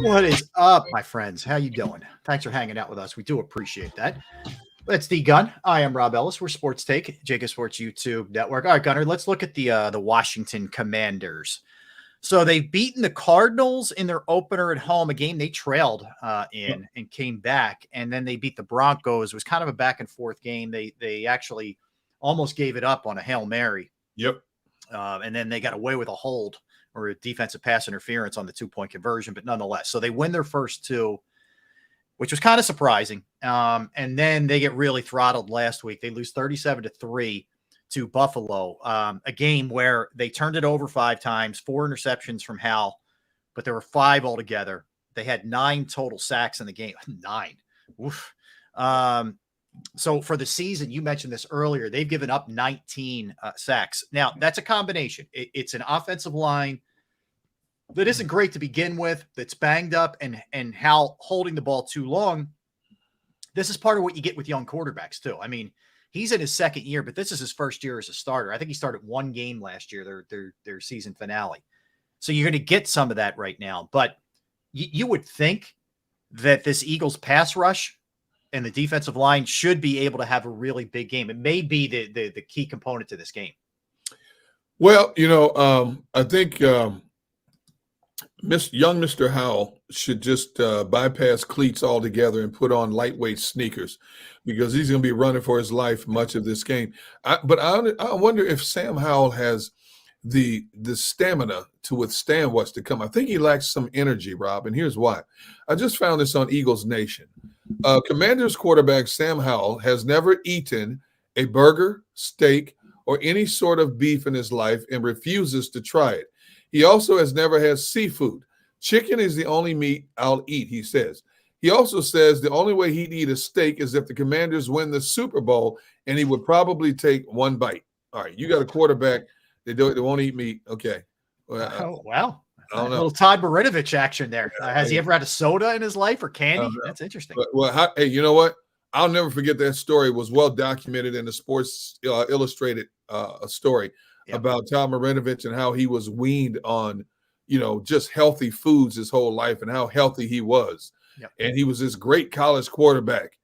What is up, my friends? How you doing? Thanks for hanging out with us. We do appreciate that. It's D Gun. I am Rob Ellis. We're Sports Take, JAKIB Sports YouTube Network. All right, Gunner, let's look at the Washington Commanders. So they've beaten the Cardinals in their opener at home, a game they trailed in and came back, and then they beat the Broncos. It was kind of a back and forth game. They actually almost gave it up on a Hail Mary. Yep. And then they got away with a hold or a defensive pass interference on the 2-point conversion, but nonetheless. So they win their first two, which was kind of surprising. And then they get really throttled last week. They lose 37-3 to Buffalo, a game where they turned it over 5 times, 4 interceptions from Hal, but there were 5 altogether. They had 9 total sacks in the game. 9. Oof. So for the season, you mentioned this earlier, they've given up 19 sacks. Now, that's a combination. It's an offensive line that isn't great to begin with, that's banged up, and Hal holding the ball too long. This is part of what you get with young quarterbacks, too. I mean, he's in his second year, but this is his first year as a starter. I think he started 1 game last year, their season finale. So you're going to get some of that right now. But you would think that this Eagles pass rush and the defensive line should be able to have a really big game. It may be the key component to this game. Well, I think young Mr. Howell should just bypass cleats altogether and put on lightweight sneakers, because he's going to be running for his life much of this game. But I wonder if Sam Howell has the stamina to withstand what's to come. I think he lacks some energy, Rob, and here's why. I just found this on Eagles Nation. Commanders quarterback Sam Howell has never eaten a burger, steak, or any sort of beef in his life and refuses to try it. He also has never had seafood. Chicken is the only meat I'll eat, he says. He also says the only way he'd eat a steak is if the Commanders win the Super Bowl, and he would probably take 1 bite. All right, you got a quarterback. They won't eat meat. Okay. Well, wow. I don't know. A little Todd Marinovich action there. Has he ever had a soda in his life or candy? That's interesting. Hey, you know what? I'll never forget that story. It was well documented in the Sports Illustrated story about Todd Marinovich and how he was weaned on, just healthy foods his whole life and how healthy he was. Yep. And he was this great college quarterback.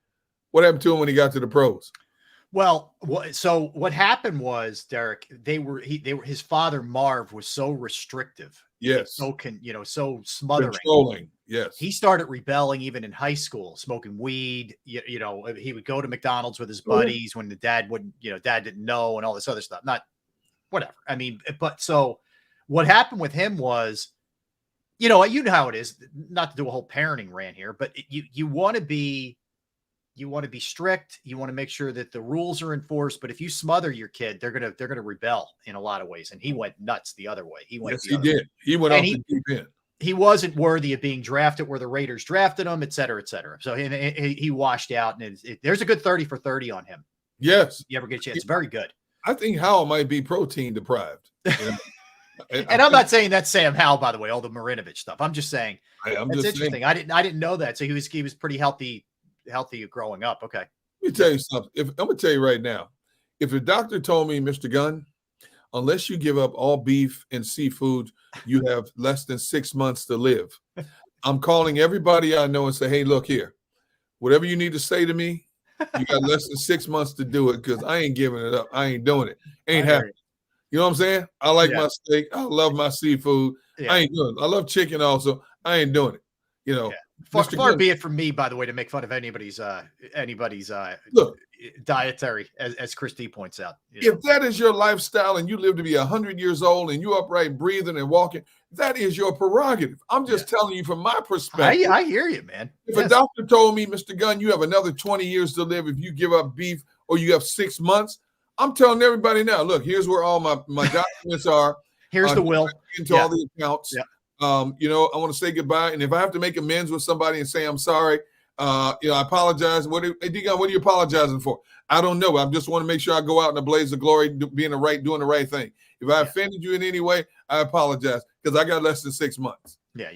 What happened to him when he got to the pros? Well, so what happened was, Derek, his father Marv was so restrictive. Yes. So so smothering. Controlling. Yes. He started rebelling even in high school, smoking weed. He would go to McDonald's with his buddies when the dad wouldn't, dad didn't know, and all this other stuff. Not whatever. I mean, but so what happened with him was, you know how it is, not to do a whole parenting rant here, but you want to be strict. You want to make sure that the rules are enforced. But if you smother your kid, they're gonna rebel in a lot of ways. And he went nuts the other way. He did. He went off the deep end. He wasn't worthy of being drafted where the Raiders drafted him, et cetera, et cetera. So he washed out, and there's a good 30 for 30 on him. Yes. If you ever get a chance. It's very good. I think Howell might be protein deprived. And I'm not saying that's Sam Howell, by the way, all the Marinovich stuff. I'm just saying that's interesting. Saying. I didn't know that. So he was pretty healthy growing up. Okay. Let me tell you something. I'm gonna tell you right now, if the doctor told me, Mr. Gunn, unless you give up all beef and seafood, you have less than 6 months to live, I'm calling everybody I know and say, hey, look here, whatever you need to say to me, you got less than 6 months to do it, because I ain't giving it up. I ain't doing it. Ain't happening. You know what I'm saying? I like my steak. I love my seafood. I ain't doing it. I love chicken also. I ain't doing it. Far be it from me, by the way, to make fun of anybody's dietary, as Christie points out. If that is your lifestyle and you live to be 100 years old and you upright, breathing and walking, that is your prerogative. I'm just telling you from my perspective. I hear you, man. If a doctor told me, Mr. Gunn, you have another 20 years to live if you give up beef, or you have 6 months, I'm telling everybody now, look, here's where all my documents are. Here's the will. Into all the accounts. Yeah. I want to say goodbye. And if I have to make amends with somebody and say I'm sorry, I apologize. What are you apologizing for? I don't know. I just want to make sure I go out in a blaze of glory, doing the right thing. If I offended you in any way, I apologize, because I got less than 6 months. Yeah.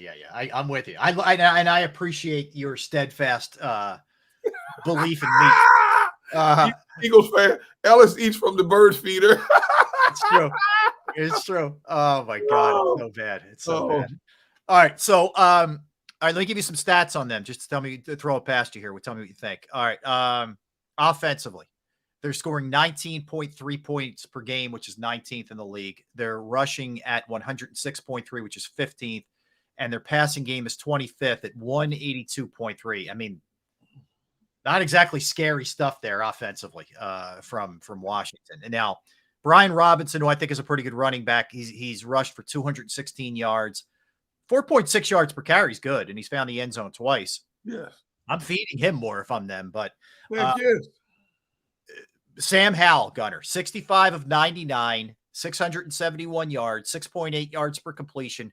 I'm with you. I appreciate your steadfast belief in me. Eagles fan. Ellis eats from the bird feeder. It's true. It's true. Oh my God, it's so bad. It's so bad. All right, so All right, let me give you some stats on them. Just to tell me, to throw it past you here. Tell me what you think. All right. Offensively, they're scoring 19.3 points per game, which is 19th in the league. They're rushing at 106.3, which is 15th. And their passing game is 25th at 182.3. I mean, not exactly scary stuff there offensively from Washington. And now Brian Robinson, who I think is a pretty good running back, he's rushed for 216 yards, 4.6 yards per carry is good, and he's found the end zone twice. Yes. I'm feeding him more if I'm them, but Yes. Sam Howell, Gunner, 65 of 99, 671 yards, 6.8 yards per completion,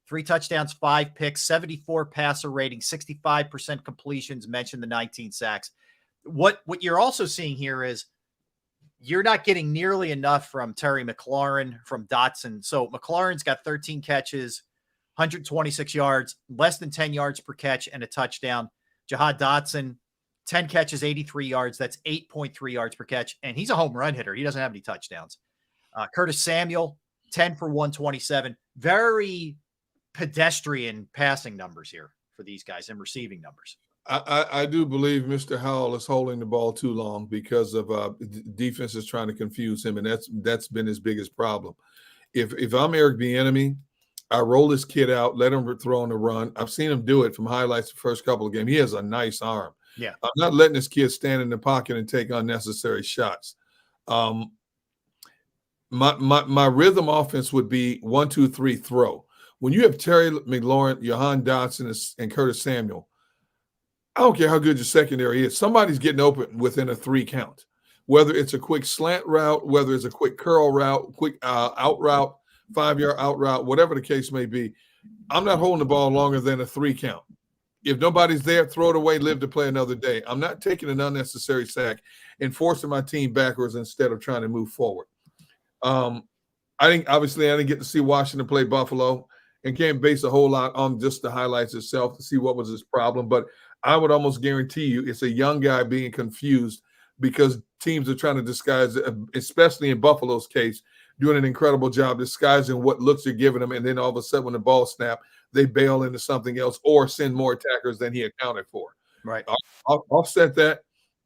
3 touchdowns, 5 picks, 74 passer rating, 65% completions, mentioned the 19 sacks. What you're also seeing here is you're not getting nearly enough from Terry McLaurin, from Dotson. So McLaurin's got 13 catches, 126 yards, less than 10 yards per catch, and a touchdown. Jahad Dotson, 10 catches, 83 yards. That's 8.3 yards per catch. And he's a home run hitter. He doesn't have any touchdowns. Curtis Samuel, 10 for 127. Very pedestrian passing numbers here for these guys and receiving numbers. I do believe Mr. Howell is holding the ball too long because of defense is trying to confuse him, and that's been his biggest problem. If I'm Eric Bieniemy, I roll this kid out, let him throw on the run. I've seen him do it from highlights the first couple of games. He has a nice arm. Yeah, I'm not letting this kid stand in the pocket and take unnecessary shots. My rhythm offense would be 1, 2, 3 throw. When you have Terry McLaurin, Jahan Dotson, and Curtis Samuel, I don't care how good your secondary is. Somebody's getting open within a 3 count, whether it's a quick slant route, whether it's a quick curl route, quick out route, 5-yard out route, whatever the case may be. I'm not holding the ball longer than a 3 count. If nobody's there, throw it away, live to play another day. I'm not taking an unnecessary sack and forcing my team backwards instead of trying to move forward. I didn't get to see Washington play Buffalo and can't base a whole lot on just the highlights itself to see what was his problem. But I would almost guarantee you it's a young guy being confused because teams are trying to disguise, especially in Buffalo's case, doing an incredible job disguising what looks you're giving them. And then all of a sudden when the ball snaps, they bail into something else or send more attackers than he accounted for. Right. I'll offset that.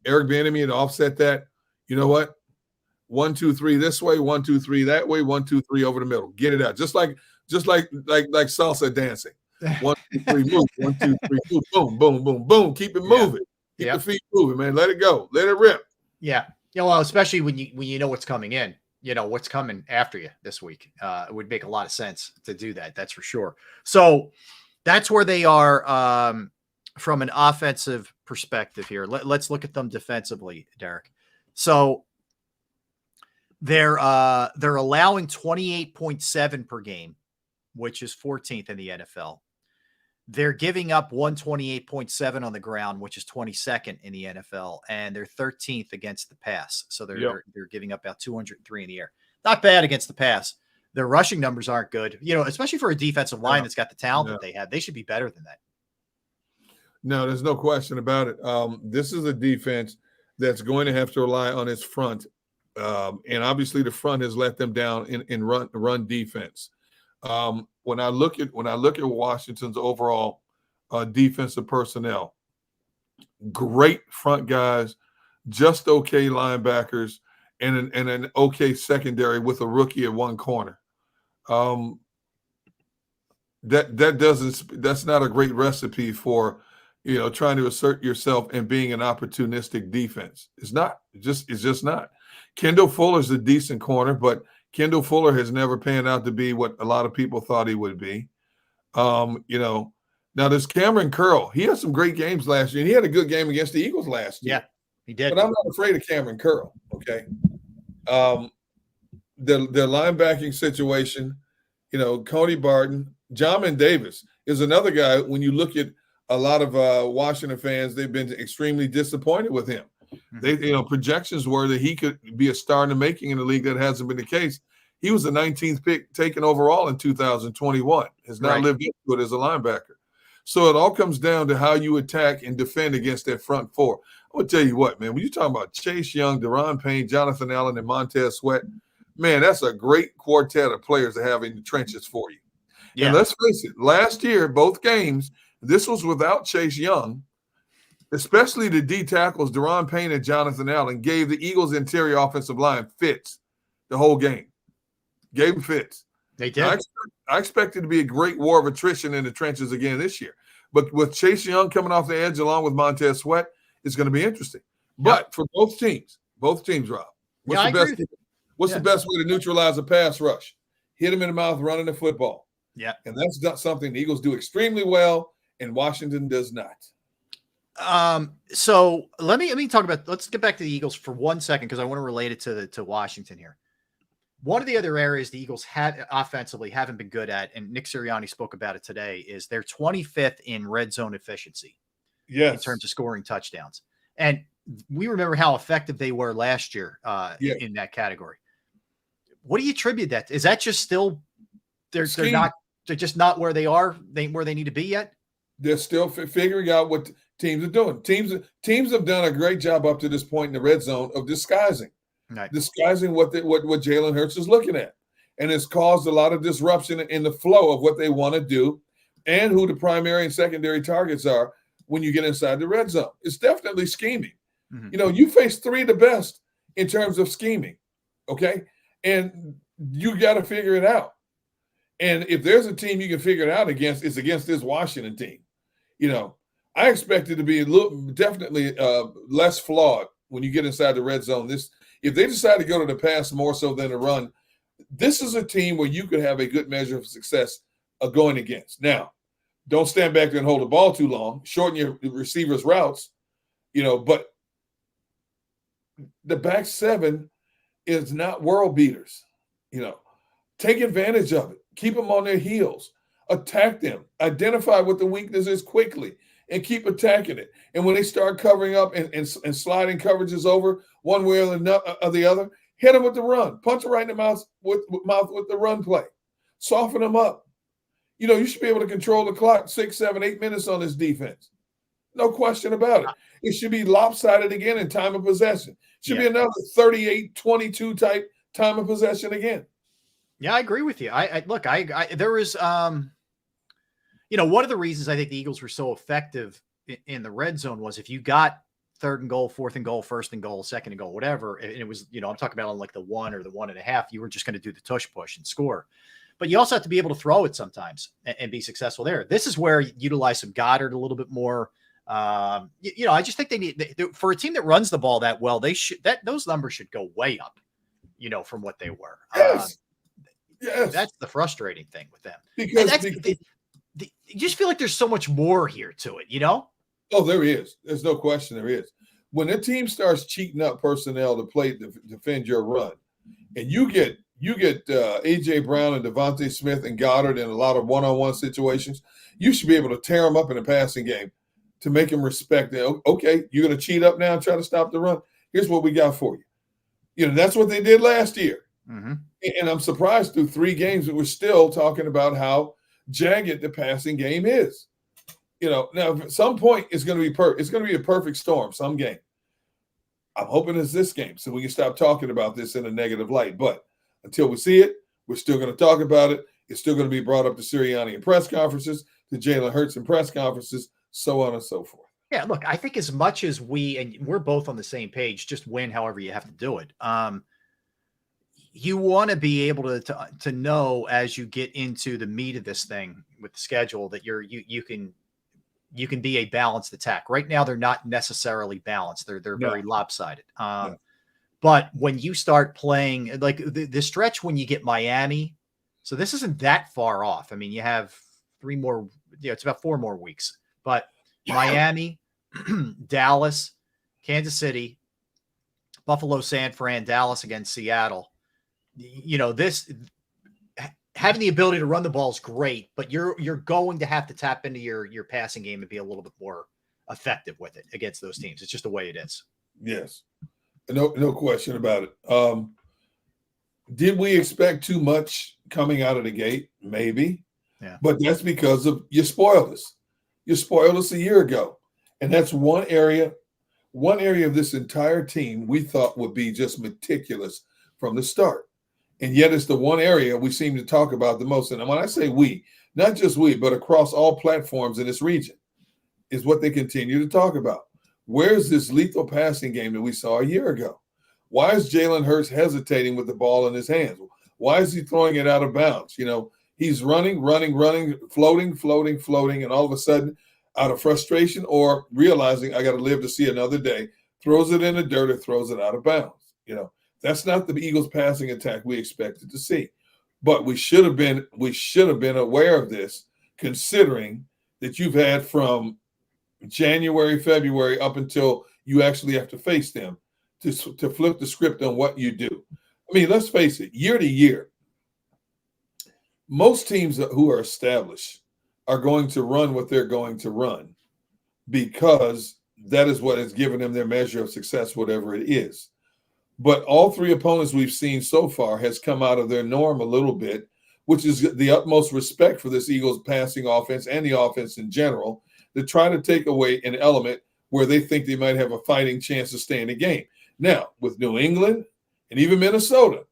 Eric Bieniemy and offset that. You know what? 1, 2, 3 this way, 1, 2, 3 that way, 1, 2, 3 over the middle. Get it out. Just like salsa dancing. 1, 2, 3, move. 1, 2, 3, move. Boom, boom, boom, boom. Keep it moving. Keep the feet moving, man. Let it go. Let it rip. Yeah. Well, especially when you know what's coming in, you know what's coming after you this week. It would make a lot of sense to do that. That's for sure. So that's where they are from an offensive perspective here. Let's look at them defensively, Derek. So they're allowing 28.7 per game, which is 14th in the NFL. They're giving up 128.7 on the ground, which is 22nd in the NFL, and they're 13th against the pass. So they're giving up about 203 in the air. Not bad against the pass. Their rushing numbers aren't good, especially for a defensive line that's got the talent that they have. They should be better than that. No, there's no question about it. This is a defense that's going to have to rely on its front, and obviously the front has let them down in run defense. When I look at Washington's overall defensive personnel, great front guys, just okay linebackers, and an okay secondary with a rookie at one corner. That's not a great recipe for trying to assert yourself and being an opportunistic defense. It's just not. Kendall Fuller's a decent corner, but Kendall Fuller has never panned out to be what a lot of people thought he would be. Now there's Cameron Curl. He had some great games last year, and he had a good game against the Eagles last year. Yeah, he did. But I'm not afraid of Cameron Curl, okay? The linebacking situation, Cody Barton, Jamin Davis is another guy. When you look at a lot of Washington fans, they've been extremely disappointed with him. They, projections were that he could be a star in the making in the league. That hasn't been the case. He was the 19th pick taken overall in 2021. Has not lived up to it as a linebacker. So it all comes down to how you attack and defend against that front four. I'm gonna tell you what, man. When you're talking about Chase Young, Deron Payne, Jonathan Allen, and Montez Sweat, man, that's a great quartet of players to have in the trenches for you. Yeah. And let's face it, last year, both games, This was without Chase Young, especially the D tackles, Deron Payne and Jonathan Allen, gave the Eagles' interior offensive line fits the whole game. Gave them fits. They did. Now, I expect it to be a great war of attrition in the trenches again this year. But with Chase Young coming off the edge along with Montez Sweat, it's going to be interesting. But for both teams, Rob, what's the best way to neutralize a pass rush? Hit him in the mouth running the football. Yeah. And that's not something the Eagles do extremely well, and Washington does not. So let me talk about, let's get back to the Eagles for 1 second, because I want to relate it to Washington here. One of the other areas the Eagles offensively haven't been good at, and Nick Sirianni spoke about it today, is they're 25th in red zone efficiency. Yes. In terms of scoring touchdowns. And we remember how effective they were last year in that category. What do you attribute that to? Is that just still they're just not where they are, where they need to be yet? They're still figuring out what teams are doing. Teams have done a great job up to this point in the red zone of disguising what Jalen Hurts is looking at, and it's caused a lot of disruption in the flow of what they want to do, and who the primary and secondary targets are when you get inside the red zone. It's definitely scheming. Mm-hmm. You know, you face three of the best in terms of scheming, okay, and you got to figure it out. And if there's a team you can figure it out against, it's against this Washington team. You know, I expect it to be definitely less flawed when you get inside the red zone. If they decide to go to the pass more so than the run, this is a team where you could have a good measure of success going against. Now, don't stand back there and hold the ball too long. Shorten your receivers' routes, you know, but the back seven is not world beaters. You know, take advantage of it. Keep them on their heels. Attack them. Identify what the weakness is quickly and keep attacking it. And when they start covering up and sliding coverages over one way or the other, hit them with the run. Punch them right in the mouth with the run play. Soften them up. You know, you should be able to control the clock 6, 7, 8 minutes on this defense. No question about it. It should be lopsided again in time of possession. It should be another 38-22 type time of possession again. Yeah, I agree with you. There was, you know, one of the reasons I think the Eagles were so effective in the red zone was if you got 3rd and goal, 4th and goal, 1st and goal, 2nd and goal, whatever, and it was, you know, I'm talking about on like the 1 or the 1.5, you were just going to do the tush push and score. But you also have to be able to throw it sometimes and be successful there. This is where you utilize some Goddard a little bit more. You know, I just think they need, for a team that runs the ball that well, those numbers should go way up, you know, from what they were. Yes. That's the frustrating thing with them. Because you just feel like there's so much more here to it, you know? Oh, there is. There's no question there is. When a team starts cheating up personnel to defend your run, and you get A.J. Brown and Devontae Smith and Goddard in a lot of one-on-one situations, you should be able to tear them up in the passing game to make them respect it. Okay, you're going to cheat up now and try to stop the run. Here's what we got for you. You know, that's what they did last year. Mm-hmm. And I'm surprised through 3 games that we're still talking about how jagged the passing game is. You know, now at some point it's going to be a perfect storm some game. I'm hoping it's this game so we can stop talking about this in a negative light. But until we see it, we're still going to talk about it. It's still going to be brought up to Sirianni in press conferences, to Jalen Hurts in press conferences, so on and so forth. Yeah, look, I think as much as we're both on the same page, just win however you have to do it. You want to be able to know as you get into the meat of this thing with the schedule that you can be a balanced attack. Right now, they're not necessarily balanced. They're very lopsided. But when you start playing like the stretch when you get Miami, so this isn't that far off. I mean, you have 3 more, it's about 4 more weeks, but Miami, Dallas, Kansas City, Buffalo, San Fran, Dallas against Seattle. You know, this having the ability to run the ball is great, but you're going to have to tap into your passing game and be a little bit more effective with it against those teams. It's just the way it is. Yes. No question about it. Did we expect too much coming out of the gate? Maybe. Yeah. But that's because of you spoiled us. You spoiled us a year ago. And that's one area of this entire team we thought would be just meticulous from the start. And yet it's the one area we seem to talk about the most. And when I say we, not just we, but across all platforms in this region, is what they continue to talk about. Where's this lethal passing game that we saw a year ago? Why is Jalen Hurts hesitating with the ball in his hands? Why is he throwing it out of bounds? He's running, floating, and all of a sudden, out of frustration or realizing I got to live to see another day, throws it in the dirt or throws it out of bounds. That's not the Eagles passing attack we expected to see. But we should have been aware of this, considering that you've had from January, February up until you actually have to face them to flip the script on what you do. I mean, let's face it, year to year, most teams who are established are going to run what they're going to run because that is what has given them their measure of success, whatever it is. But all three opponents we've seen so far has come out of their norm a little bit, which is the utmost respect for this Eagles passing offense and the offense in general, to try to take away an element where they think they might have a fighting chance to stay in the game. Now, with New England and even Minnesota,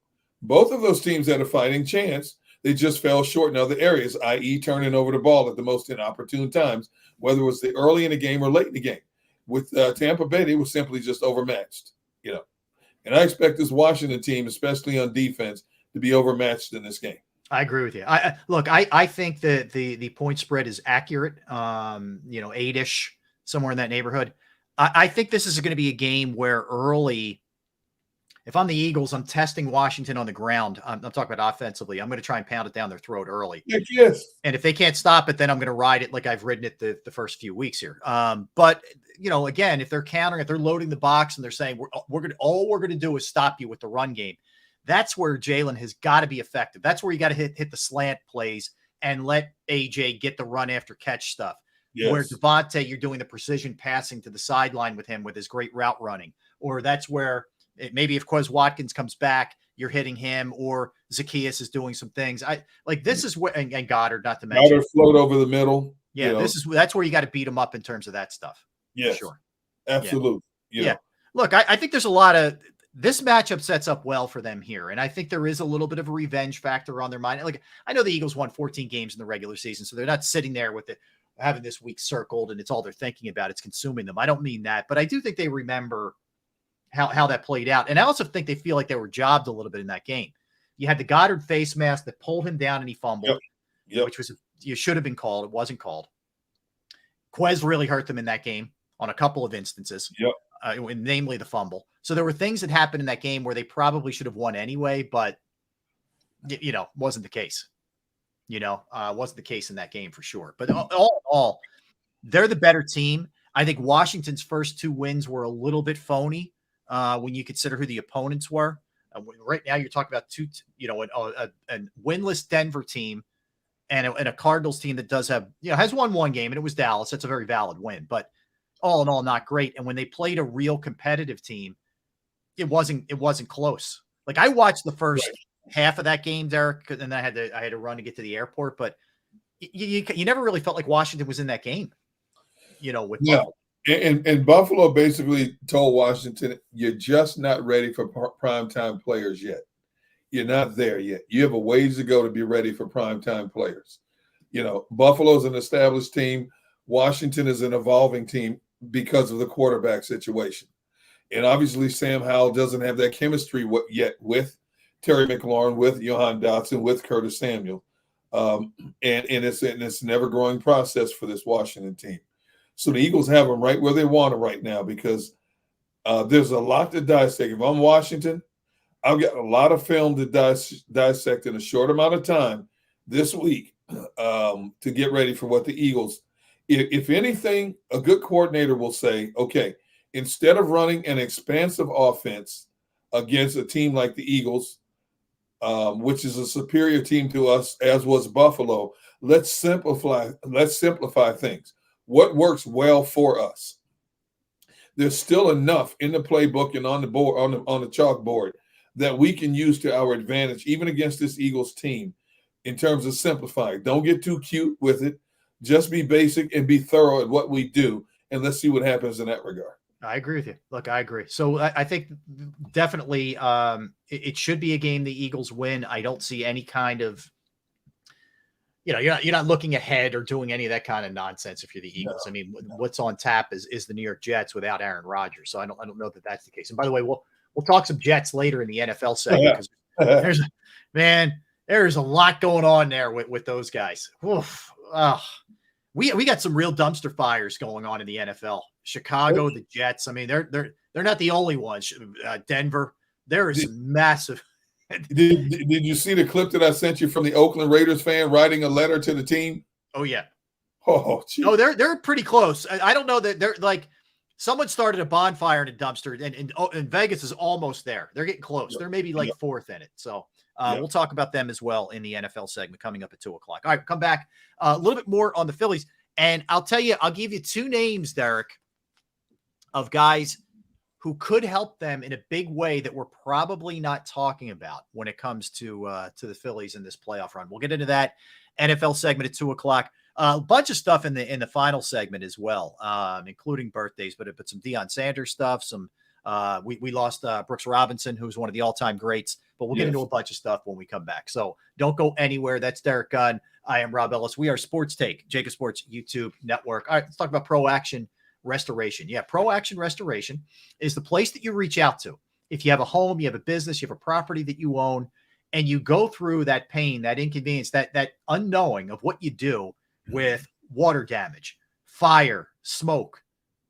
both of those teams had a fighting chance. They just fell short in other areas, i.e. turning over the ball at the most inopportune times, whether it was the early in the game or late in the game. With Tampa Bay, they were simply just overmatched, And I expect this Washington team, especially on defense, to be overmatched in this game. I agree with you. I think that the point spread is accurate. 8-ish, somewhere in that neighborhood. I think this is going to be a game where early, if I'm the Eagles, I'm testing Washington on the ground. I'm talking about offensively. I'm going to try and pound it down their throat early. Yes. And if they can't stop it, then I'm going to ride it like I've ridden it the first few weeks here. But again, if they're countering, if they're loading the box and they're saying we're going to do is stop you with the run game, that's where Jalen has got to be effective. That's where you got to hit the slant plays and let AJ get the run after catch stuff. Yes. Where Devontae, you're doing the precision passing to the sideline with him with his great route running. Or that's where maybe if Quez Watkins comes back, you're hitting him, or Zacchaeus is doing some things. This is where, and Goddard, not to mention. Goddard float over the middle. Yeah, that's where you got to beat him up in terms of that stuff. Yeah, sure. Absolutely. Yeah. Look, I think there's a lot of this matchup sets up well for them here. And I think there is a little bit of a revenge factor on their mind. Like, I know the Eagles won 14 games in the regular season, so they're not sitting there with it, having this week circled and it's all they're thinking about. It's consuming them. I don't mean that, but I do think they remember how that played out. And I also think they feel like they were jobbed a little bit in that game. You had the Goddard face mask that pulled him down and he fumbled, which was, you should have been called. It wasn't called. Quez really hurt them in that game on a couple of instances, namely the fumble. So there were things that happened in that game where they probably should have won anyway, but wasn't the case. Wasn't the case in that game for sure. But all in all, they're the better team. I think Washington's first two wins were a little bit phony when you consider who the opponents were. Right now, you're talking about a winless Denver team and a Cardinals team that does have, has won one game, and it was Dallas. That's a very valid win, but all in all, not great. And when they played a real competitive team, it wasn't close. Like, I watched the first half of that game, Derek, and then I had to run to get to the airport, but you never really felt like Washington was in that game, with Buffalo. And Buffalo basically told Washington, you're just not ready for primetime players yet. You're not there yet. You have a ways to go to be ready for primetime players. Buffalo's an established team. Washington is an evolving team because of the quarterback situation. And obviously Sam Howell doesn't have that chemistry yet with Terry McLaurin, with Johan Dotson, with Curtis Samuel. And it's an ever-growing process for this Washington team. So the Eagles have them right where they want them right now because there's a lot to dissect. If I'm Washington, I've got a lot of film to dissect in a short amount of time this week to get ready for what the Eagles, if anything, a good coordinator will say, okay, instead of running an expansive offense against a team like the Eagles, which is a superior team to us, as was Buffalo, let's simplify things. What works well for us? There's still enough in the playbook and on the board, on the chalkboard, that we can use to our advantage, even against this Eagles team, in terms of simplifying. Don't get too cute with it. Just be basic and be thorough at what we do, and let's see what happens in that regard. I agree with you. Look, I agree. So I think definitely it should be a game the Eagles win. I don't see any kind of you're not looking ahead or doing any of that kind of nonsense if you're the Eagles. No. I mean, what's on tap is the New York Jets without Aaron Rodgers. So I don't know that that's the case. And by the way, we'll talk some Jets later in the NFL segment because there's a lot going on there with those guys. Oof. We got some real dumpster fires going on in the NFL. Chicago, the Jets. I mean, they're not the only ones. Denver, there is some massive. Did you see the clip that I sent you from the Oakland Raiders fan writing a letter to the team? Oh yeah. Oh, geez. Oh, they're pretty close. I don't know that they're like someone started a bonfire in a dumpster, and Vegas is almost there. They're getting close. Yep. They're maybe like fourth in it. So we'll talk about them as well in the NFL segment coming up at 2:00. All right, come back a little bit more on the Phillies, and I'll give you two names, Derek, of guys who could help them in a big way that we're probably not talking about when it comes to the Phillies in this playoff run. We'll get into that NFL segment at 2:00. A bunch of stuff in the final segment as well, including birthdays, but some Deion Sanders stuff. Some we lost Brooks Robinson, who's one of the all-time greats. But we'll get into a bunch of stuff when we come back. So don't go anywhere. That's Derek Gunn. I am Rob Ellis. We are Sports Take, JAKIB Sports YouTube Network. All right, let's talk about Pro Action Restoration. Yeah, Pro Action Restoration is the place that you reach out to. If you have a home, you have a business, you have a property that you own, and you go through that pain, that inconvenience, that unknowing of what you do with water damage, fire, smoke,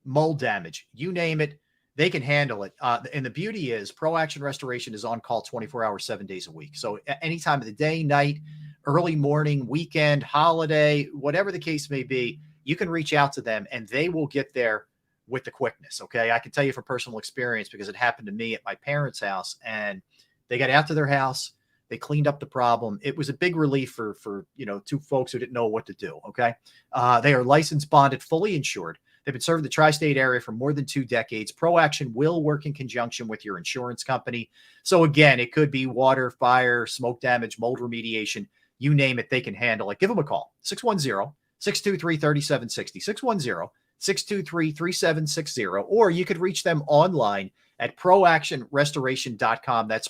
mold damage, you name it, they can handle it. And the beauty is Pro Action Restoration is on call 24 hours, 7 days a week. So any time of the day, night, early morning, weekend, holiday, whatever the case may be, you can reach out to them and they will get there with the quickness. Okay. I can tell you from personal experience because it happened to me at my parents' house, and they got out to their house. They cleaned up the problem. It was a big relief for two folks who didn't know what to do. Okay. They are licensed, bonded, fully insured. They've been serving the tri-state area for more than 2 decades. Pro Action will work in conjunction with your insurance company. So again, it could be water, fire, smoke damage, mold remediation, you name it, they can handle it. Give them a call, 610-623-3760, 610-623-3760, or you could reach them online at proactionrestoration.com. That's